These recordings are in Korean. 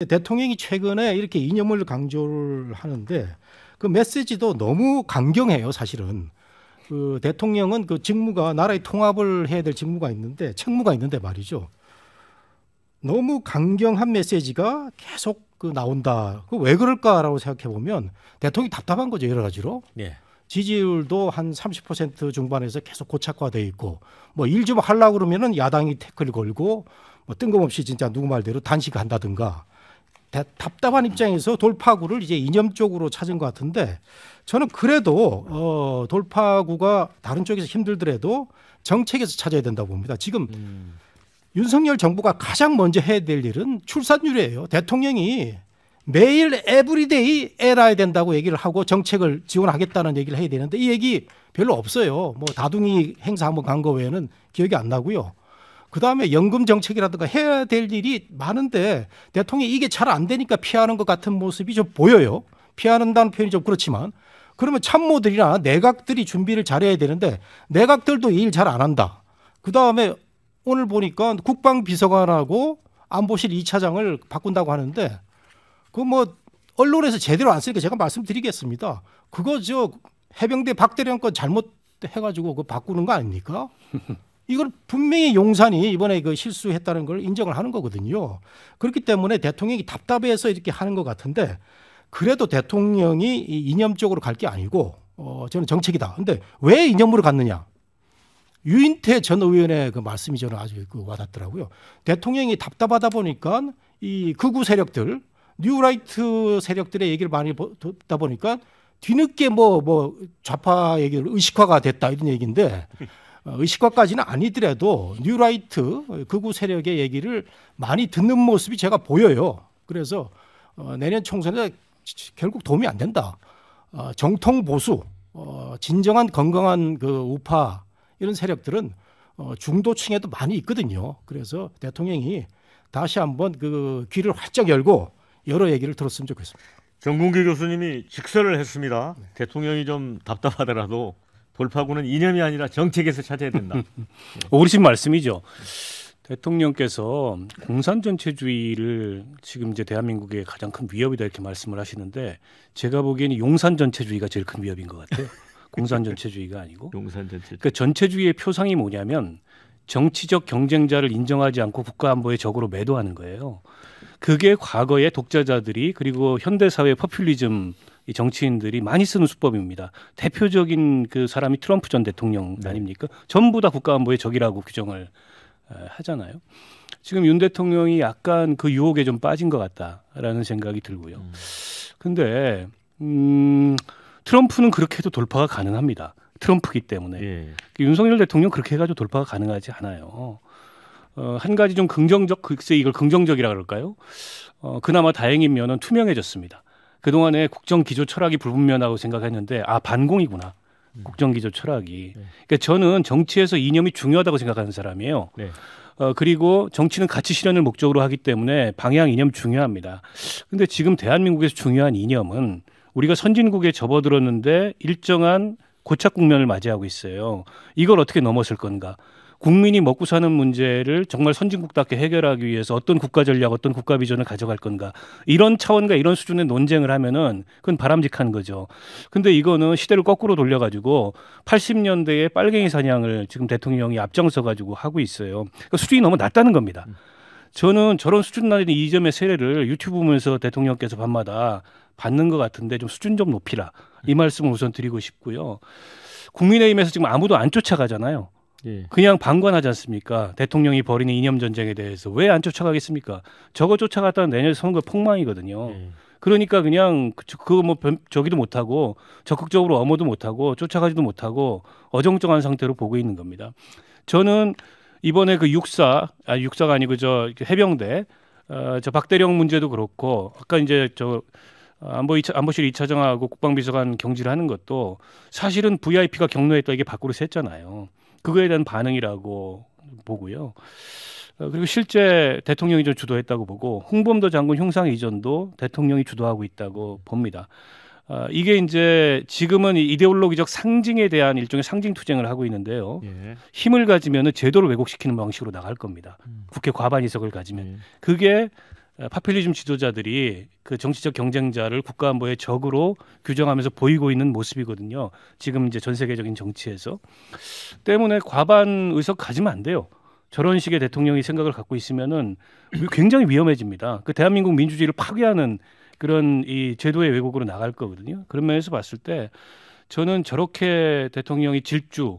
대통령이 최근에 이렇게 이념을 강조를 하는데 그 메시지도 너무 강경해요, 사실은. 그 대통령은 그 직무가 나라의 통합을 해야 될 직무가 있는데 책무가 있는데 말이죠. 너무 강경한 메시지가 계속 그 나온다. 그 왜 그럴까라고 생각해 보면 대통령이 답답한 거죠, 여러 가지로. 예. 지지율도 한 30% 중반에서 계속 고착화돼 있고 뭐 일 좀 하려고 그러면은 야당이 태클 걸고 뭐 뜬금없이 진짜 누구 말대로 단식한다든가. 답답한 입장에서 돌파구를 이제 이념적으로 찾은 것 같은데 저는 그래도 돌파구가 다른 쪽에서 힘들더라도 정책에서 찾아야 된다고 봅니다. 지금 윤석열 정부가 가장 먼저 해야 될 일은 출산율이에요. 대통령이 매일 에브리데이 애 낳아야 된다고 얘기를 하고 정책을 지원하겠다는 얘기를 해야 되는데 이 얘기 별로 없어요. 뭐 다둥이 행사 한번 간 거 외에는 기억이 안 나고요. 그다음에 연금 정책이라든가 해야 될 일이 많은데 대통령이 이게 잘 안 되니까 피하는 것 같은 모습이 좀 보여요. 피하는다는 표현이 좀 그렇지만 그러면 참모들이나 내각들이 준비를 잘해야 되는데 내각들도 일 잘 안 한다. 그다음에 오늘 보니까 국방비서관하고 안보실 2차장을 바꾼다고 하는데 그 뭐 언론에서 제대로 안 쓰니까 제가 말씀드리겠습니다. 그거 저 해병대 박대령 건 잘못해가지고 그 바꾸는 거 아닙니까? 이걸 분명히 용산이 이번에 그 실수했다는 걸 인정을 하는 거거든요. 그렇기 때문에 대통령이 답답해서 이렇게 하는 것 같은데 그래도 대통령이 이념적으로 갈 게 아니고 저는 정책이다. 근데 왜 이념으로 갔느냐? 유인태 전 의원의 그 말씀이 저는 아주 그 와닿더라고요. 대통령이 답답하다 보니까 이 극우 세력들, 뉴라이트 세력들의 얘기를 많이 듣다 보니까 뒤늦게 뭐 좌파 얘기를 의식화가 됐다 이런 얘기인데 의식화까지는 아니더라도 뉴라이트 극우 세력의 얘기를 많이 듣는 모습이 제가 보여요. 그래서 내년 총선에 결국 도움이 안 된다. 정통 보수, 진정한 건강한 그 우파 이런 세력들은 중도층에도 많이 있거든요. 그래서 대통령이 다시 한번 그 귀를 활짝 열고 여러 얘기를 들었으면 좋겠습니다. 정군기 교수님이 직설을 했습니다. 네. 대통령이 좀 답답하더라도 돌파구는 이념이 아니라 정책에서 찾아야 된다. 옳으신 말씀이죠. 대통령께서 공산전체주의를 지금 이제 대한민국의 가장 큰 위협이다 이렇게 말씀을 하시는데 제가 보기에는 용산전체주의가 제일 큰 위협인 것 같아요. 공산전체주의가 아니고. 용산전체주의. 그러니까 전체주의의 표상이 뭐냐면 정치적 경쟁자를 인정하지 않고 국가안보의 적으로 매도하는 거예요. 그게 과거의 독자자들이 그리고 현대사회 포퓰리즘 이 정치인들이 많이 쓰는 수법입니다. 대표적인 그 사람이 트럼프 전 대통령 아닙니까? 전부 다 국가안보의 적이라고 규정을 하잖아요. 지금 윤 대통령이 약간 그 유혹에 좀 빠진 것 같다라는 생각이 들고요. 근데 트럼프는 그렇게 해도 돌파가 가능합니다. 트럼프기 때문에. 예. 윤석열 대통령 그렇게 해가지고 돌파가 가능하지 않아요. 한 가지 좀 긍정적, 글쎄 이걸 긍정적이라 그럴까요? 그나마 다행인 면은 투명해졌습니다. 그동안에 국정기조 철학이 불분명하다고 생각했는데 반공이구나. 국정기조 철학이. 그러니까 저는 정치에서 이념이 중요하다고 생각하는 사람이에요. 네. 그리고 정치는 가치 실현을 목적으로 하기 때문에 방향 이념 중요합니다. 근데 지금 대한민국에서 중요한 이념은 우리가 선진국에 접어들었는데 일정한 고착 국면을 맞이하고 있어요. 이걸 어떻게 넘어설 건가? 국민이 먹고 사는 문제를 정말 선진국답게 해결하기 위해서 어떤 국가 전략, 어떤 국가 비전을 가져갈 건가. 이런 차원과 이런 수준의 논쟁을 하면은 그건 바람직한 거죠. 근데 이거는 시대를 거꾸로 돌려가지고 80년대에 빨갱이 사냥을 지금 대통령이 앞장서가지고 하고 있어요. 그러니까 수준이 너무 낮다는 겁니다. 저는 저런 수준 낮은 이 점의 세례를 유튜브 보면서 대통령께서 밤마다 받는 것 같은데 좀 수준 좀 높이라. 이 말씀을 우선 드리고 싶고요. 국민의힘에서 지금 아무도 안 쫓아가잖아요. 예. 그냥 방관하지 않습니까? 대통령이 벌이는 이념 전쟁에 대해서 왜 안 쫓아가겠습니까? 저거 쫓아갔다는 내년 선거 폭망이거든요. 그러니까 그냥 그거 뭐 저기도 못하고 적극적으로 엄호도 못하고 쫓아가지도 못하고 어정쩡한 상태로 보고 있는 겁니다. 저는 이번에 그 육사가 아니고 저 해병대 저 박대령 문제도 그렇고 아까 이제 저 안보실 2차장하고 국방비서관 경질을 하는 것도 사실은 VIP가 경로했다 이게 밖으로 샜잖아요. 그거에 대한 반응이라고 보고요. 그리고 실제 대통령이 좀 주도했다고 보고 홍범도 장군 흉상 이전도 대통령이 주도하고 있다고 봅니다. 이게 이제 지금은 이데올로기적 상징에 대한 일종의 상징 투쟁을 하고 있는데요. 예. 힘을 가지면은 제도를 왜곡시키는 방식으로 나갈 겁니다. 국회 과반 의석을 가지면 그게 파퓰리즘 지도자들이 그 정치적 경쟁자를 국가 안보의 적으로 규정하면서 보이고 있는 모습이거든요. 지금 이제 전 세계적인 정치에서 때문에 과반 의석 가지면 안 돼요. 저런 식의 대통령이 생각을 갖고 있으면은 굉장히 위험해집니다. 그 대한민국 민주주의를 파괴하는 그런 이 제도의 왜곡으로 나갈 거거든요. 그런 면에서 봤을 때 저는 저렇게 대통령이 질주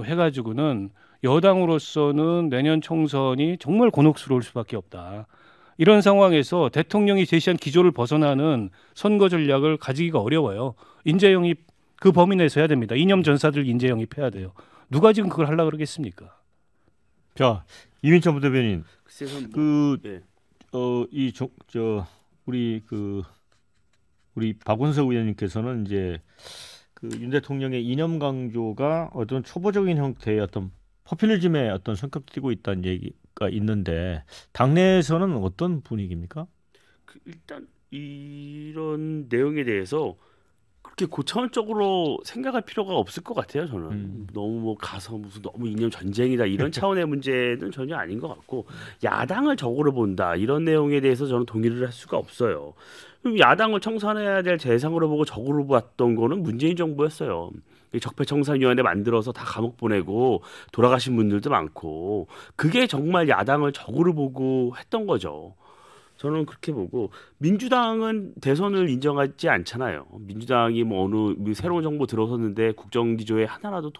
해가지고는 여당으로서는 내년 총선이 정말 곤혹스러울 수밖에 없다. 이런 상황에서 대통령이 제시한 기조를 벗어나는 선거 전략을 가지기가 어려워요. 인재 영입 그 범위 내에서 해야 됩니다. 이념 전사들 인재 영입해야 돼요. 누가 지금 그걸 하려고 그러겠습니까? 자, 이민철 부대변인, 네. 우리 박원석 의원님께서는 이제 그 윤 대통령의 이념 강조가 어떤 초보적인 형태의 어떤 포퓰리즘의 어떤 성격을 띠고 있다는 얘기가 있는데 당내에서는 어떤 분위기입니까? 일단 이런 내용에 대해서 그렇게 고차원적으로 생각할 필요가 없을 것 같아요. 저는 너무 뭐 가서 무슨 너무 이념 전쟁이다 이런 차원의 문제는 전혀 아닌 것 같고 야당을 적으로 본다 이런 내용에 대해서 저는 동의를 할 수가 없어요. 야당을 청산해야 될 대상으로 보고 적으로 봤던 거는 문재인 정부였어요. 적폐청산위원회 만들어서 다 감옥 보내고 돌아가신 분들도 많고 그게 정말 야당을 적으로 보고 했던 거죠. 저는 그렇게 보고 민주당은 대선을 인정하지 않잖아요. 민주당이 뭐 어느 새로운 정부 들어섰는데 국정기조에 하나라도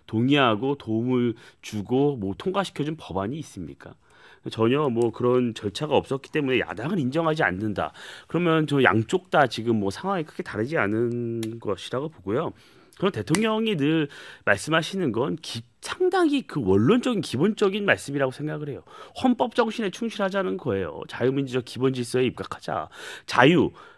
동의하고 도움을 주고 뭐 통과시켜준 법안이 있습니까? 전혀 뭐 그런 절차가 없었기 때문에 야당을 인정하지 않는다. 그러면 저 양쪽 다 지금 뭐 상황이 크게 다르지 않은 것이라고 보고요. 그럼 대통령이 늘 말씀하시는 건 상당히 그 원론적인 기본적인 말씀이라고 생각을 해요. 헌법 정신에 충실하자는 거예요. 자유민주적 기본 질서에 입각하자.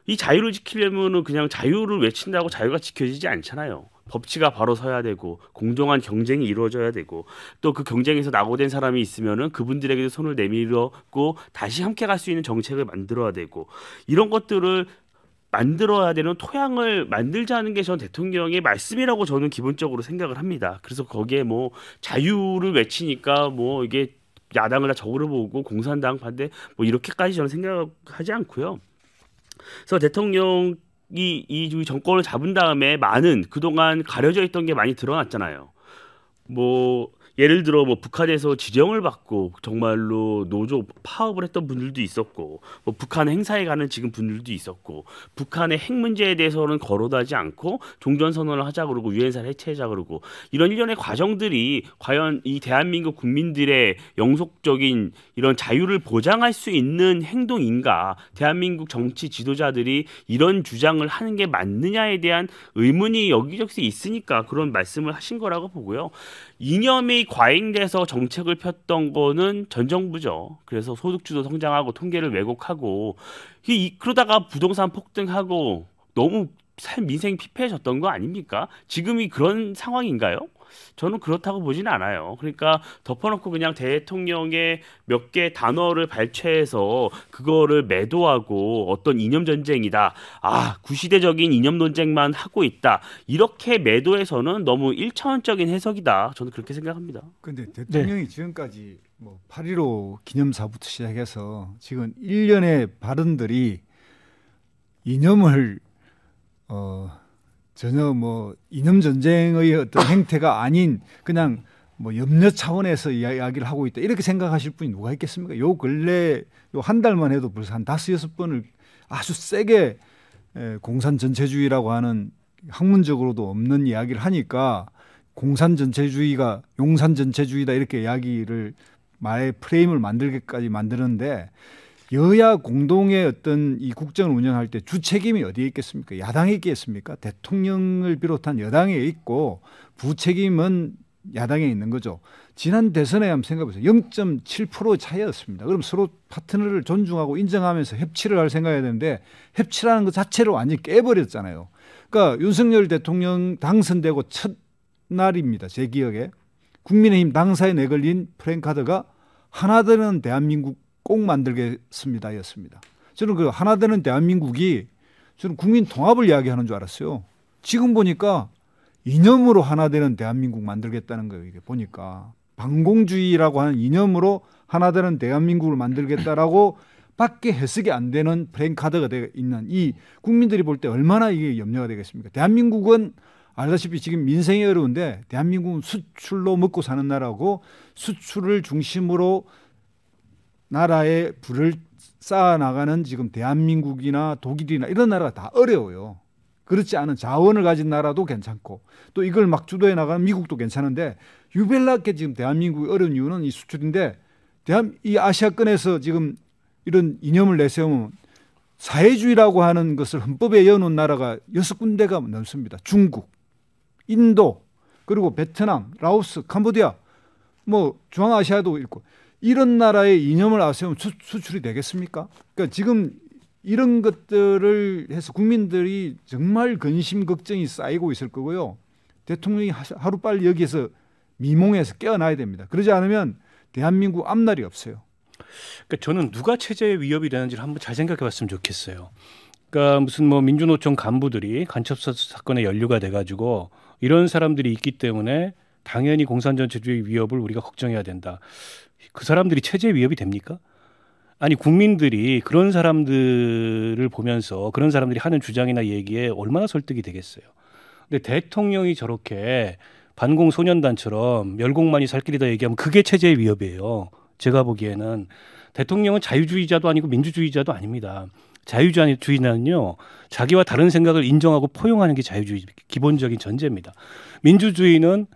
이 자유를 지키려면은 그냥 자유를 외친다고 자유가 지켜지지 않잖아요. 법치가 바로 서야 되고 공정한 경쟁이 이루어져야 되고 또 그 경쟁에서 낙오된 사람이 있으면은 그분들에게도 손을 내밀었고 다시 함께 갈 수 있는 정책을 만들어야 되고 이런 것들을 만들어야 되는 토양을 만들자는 게 전 대통령의 말씀이라고 저는 기본적으로 생각을 합니다. 그래서 거기에 뭐 자유를 외치니까 뭐 이게 야당을 다 적으로 보고 공산당 반대 뭐 이렇게까지 저는 생각하지 않고요. 그래서 대통령이 이 정권을 잡은 다음에 많은 그동안 가려져 있던 게 많이 드러났잖아요. 뭐 예를 들어 뭐 북한에서 지령을 받고 정말로 노조 파업을 했던 분들도 있었고 뭐 북한 행사에 가는 지금 분들도 있었고 북한의 핵 문제에 대해서는 거론하지 않고 종전선언을 하자 그러고 유엔사를 해체하자 그러고 이런 일련의 과정들이 과연 이 대한민국 국민들의 영속적인 이런 자유를 보장할 수 있는 행동인가 대한민국 정치 지도자들이 이런 주장을 하는 게 맞느냐에 대한 의문이 여기저기서 있으니까 그런 말씀을 하신 거라고 보고요. 이념이 과잉돼서 정책을 폈던 거는 전 정부죠. 그래서 소득주도 성장하고 통계를 왜곡하고 그러다가 부동산 폭등하고 너무 민생이 피폐해졌던 거 아닙니까? 지금이 그런 상황인가요? 저는 그렇다고 보지는 않아요. 그러니까 덮어놓고 그냥 대통령의 몇 개 단어를 발췌해서 그거를 매도하고 어떤 이념 전쟁이다. 구시대적인 이념 논쟁만 하고 있다. 이렇게 매도해서는 너무 1차원적인 해석이다. 저는 그렇게 생각합니다. 근데 대통령이 지금까지 뭐 8.15 기념사부터 시작해서 지금 1년의 발언들이 이념을 전혀 뭐 이념 전쟁의 어떤 행태가 아닌 그냥 뭐 염려 차원에서 이야기를 하고 있다 이렇게 생각하실 분이 누가 있겠습니까? 요 근래 요 한 달만 해도 벌써 한 5-6번을 아주 세게 공산 전체주의라고 하는 학문적으로도 없는 이야기를 하니까 공산 전체주의가 용산 전체주의다 이렇게 이야기를 말의 프레임을 만들기까지 만드는데. 여야 공동의 어떤 이 국정을 운영할 때 주책임이 어디에 있겠습니까? 야당에 있겠습니까? 대통령을 비롯한 여당에 있고 부책임은 야당에 있는 거죠. 지난 대선에 한번 생각해보세요. 0.7% 차이였습니다. 그럼 서로 파트너를 존중하고 인정하면서 협치를 할 생각해야 되는데 협치라는 것 자체를 완전히 깨버렸잖아요. 그러니까 윤석열 대통령 당선되고 첫날입니다. 제 기억에. 국민의힘 당사에 내걸린 프랜카드가 하나 되는 대한민국 꼭 만들겠습니다 였습니다. 저는 그 하나 되는 대한민국이 저는 국민 통합을 이야기하는 줄 알았어요. 지금 보니까 이념으로 하나 되는 대한민국 만들겠다는 거예요. 이게 보니까 반공주의라고 하는 이념으로 하나 되는 대한민국을 만들겠다라고 밖에 해석이 안 되는 프랭카드가 되어 있는 이 국민들이 볼 때 얼마나 이게 염려가 되겠습니까? 대한민국은 알다시피 지금 민생이 어려운데 대한민국은 수출로 먹고 사는 나라고 수출을 중심으로 나라의 부를 쌓아나가는 지금 대한민국이나 독일이나 이런 나라가 다 어려워요. 그렇지 않은 자원을 가진 나라도 괜찮고 또 이걸 막 주도해 나가는 미국도 괜찮은데 유별나게 지금 대한민국이 어려운 이유는 이 수출인데 이 아시아권에서 지금 이런 이념을 내세우면 사회주의라고 하는 것을 헌법에 이어놓은 나라가 6군데가 넘습니다. 중국, 인도, 그리고 베트남, 라오스, 캄보디아, 뭐 중앙아시아도 있고 이런 나라의 이념을 앞세우면 수출이 되겠습니까? 그러니까 지금 이런 것들을 해서 국민들이 정말 근심 걱정이 쌓이고 있을 거고요. 대통령이 하루빨리 여기에서 미몽에서 깨어나야 됩니다. 그러지 않으면 대한민국 앞날이 없어요. 그러니까 저는 누가 체제의 위협이 되는지를 한번 잘 생각해봤으면 좋겠어요. 그러니까 무슨 뭐 민주노총 간부들이 간첩사 사건에 연루가 돼가지고 이런 사람들이 있기 때문에 당연히 공산전체주의 위협을 우리가 걱정해야 된다. 그 사람들이 체제의 위협이 됩니까? 아니 국민들이 그런 사람들을 보면서 그런 사람들이 하는 주장이나 얘기에 얼마나 설득이 되겠어요. 근데 대통령이 저렇게 반공소년단처럼 멸공만이 살 길이다 얘기하면 그게 체제의 위협이에요. 제가 보기에는 대통령은 자유주의자도 아니고 민주주의자도 아닙니다. 자유주의는요, 자기와 다른 생각을 인정하고 포용하는 게 자유주의 기본적인 전제입니다. 민주주의는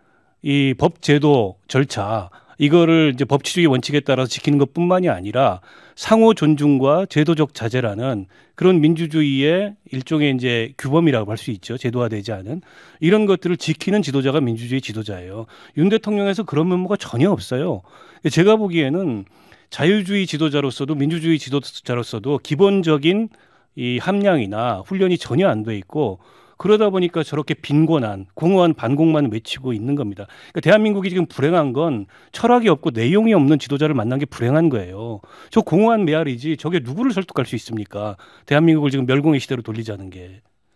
이 법, 제도, 절차 이거를 이제 법치주의 원칙에 따라서 지키는 것뿐만이 아니라 상호 존중과 제도적 자제라는 그런 민주주의의 일종의 이제 규범이라고 할 수 있죠. 제도화되지 않은 이런 것들을 지키는 지도자가 민주주의 지도자예요. 윤 대통령에서 그런 면모가 전혀 없어요. 제가 보기에는 자유주의 지도자로서도 민주주의 지도자로서도 기본적인 이 함량이나 훈련이 전혀 안 돼 있고 그러다 보니까 저렇게 빈곤한 공허한 반공만 외치고 있는 겁니다. 그러니까 대한민국이 지금 불행한 건 철학이 없고 내용이 없는 지도자를 만난 게 불행한 거예요. 저 공허한 메아리지 저게 누구를 설득할 수 있습니까? 대한민국을 지금 멸공의 시대로 돌리자는 게.